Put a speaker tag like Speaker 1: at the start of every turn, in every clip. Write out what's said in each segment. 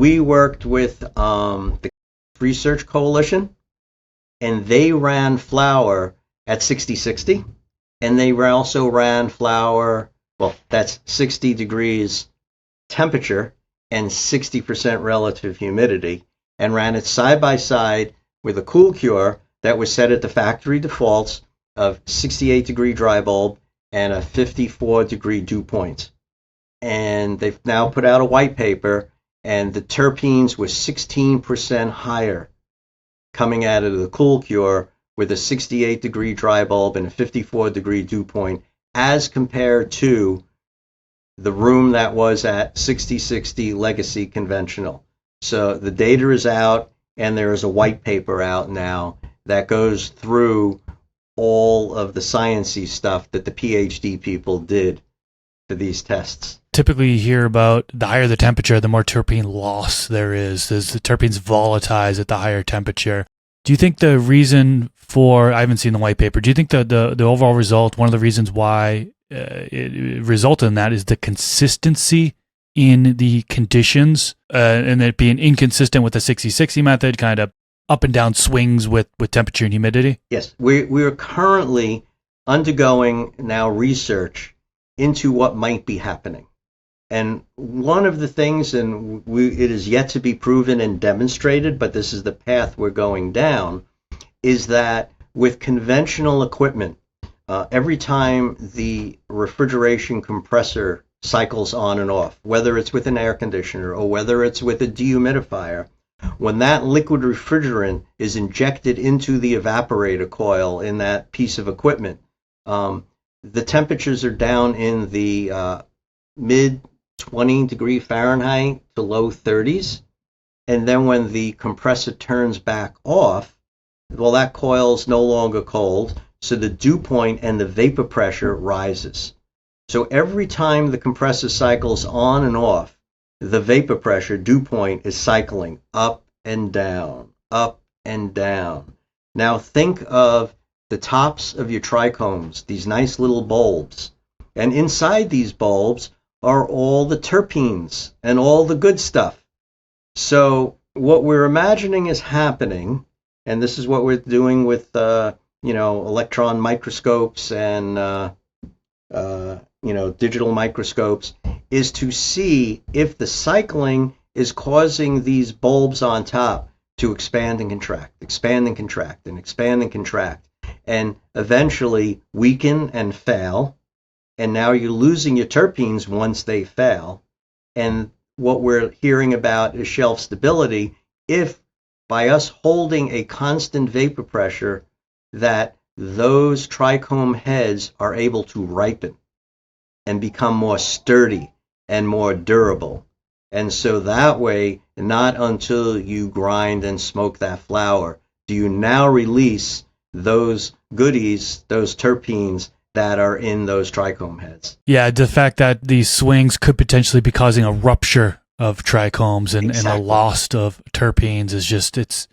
Speaker 1: we worked with the Research Coalition, and they ran flour at 60-60, and they also ran flour, well, that's 60 degrees temperature and 60% relative humidity, and ran it side by side with a cool cure that was set at the factory defaults of 68 degree dry bulb and a 54 degree dew point. And they've now put out a white paper, and the terpenes were 16% higher coming out of the cool cure with a 68 degree dry bulb and a 54 degree dew point as compared to the room that was at 60-60 legacy conventional. So the data is out, and there is a white paper out now that goes through all of the sciencey stuff that the PhD people did for these tests.
Speaker 2: Typically you hear about the higher the temperature, the more terpene loss there is. As the terpenes volatilize at the higher temperature. Do you think the reason for, I haven't seen the white paper, do you think the overall result, one of the reasons why it resulted in that is the consistency in the conditions and it being inconsistent with the 60-60 method, kind of up and down swings with temperature and humidity? Yes,
Speaker 1: we are currently undergoing now research into what might be happening. And one of the things, and it is yet to be proven and demonstrated, but this is the path we're going down, is that with conventional equipment, every time the refrigeration compressor cycles on and off, whether it's with an air conditioner or whether it's with a dehumidifier, when that liquid refrigerant is injected into the evaporator coil in that piece of equipment, the temperatures are down in the mid 20 degree Fahrenheit to low 30s. And then when the compressor turns back off, well, that coil's no longer cold, so the dew point and the vapor pressure rises. So every time the compressor cycles on and off, the vapor pressure, dew point, is cycling up and down, up and down. Now think of the tops of your trichomes, these nice little bulbs. And inside these bulbs are all the terpenes and all the good stuff. So what we're imagining is happening, and this is what we're doing with electron microscopes and digital microscopes, is to see if the cycling is causing these bulbs on top to expand and contract, expand and contract, and expand and contract, and eventually weaken and fail. And now you're losing your terpenes once they fail. And what we're hearing about is shelf stability if, by us holding a constant vapor pressure, that those trichome heads are able to ripen and become more sturdy and more durable. And so that way, not until you grind and smoke that flour do you now release those goodies, those terpenes that are in those trichome heads.
Speaker 2: Yeah, the fact that these swings could potentially be causing a rupture of trichomes and a loss of terpenes is just, it's a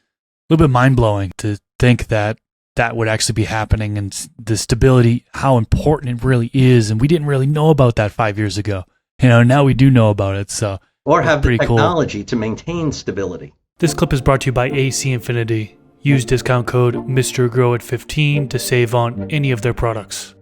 Speaker 2: little bit mind-blowing to think that that would actually be happening, and the stability, how important it really is. And we didn't really know about that 5 years ago. Now we do know about it. So,
Speaker 1: or have the technology to maintain stability.
Speaker 2: This clip is brought to you by AC Infinity. Use discount code MrGrow at 15 to save on any of their products.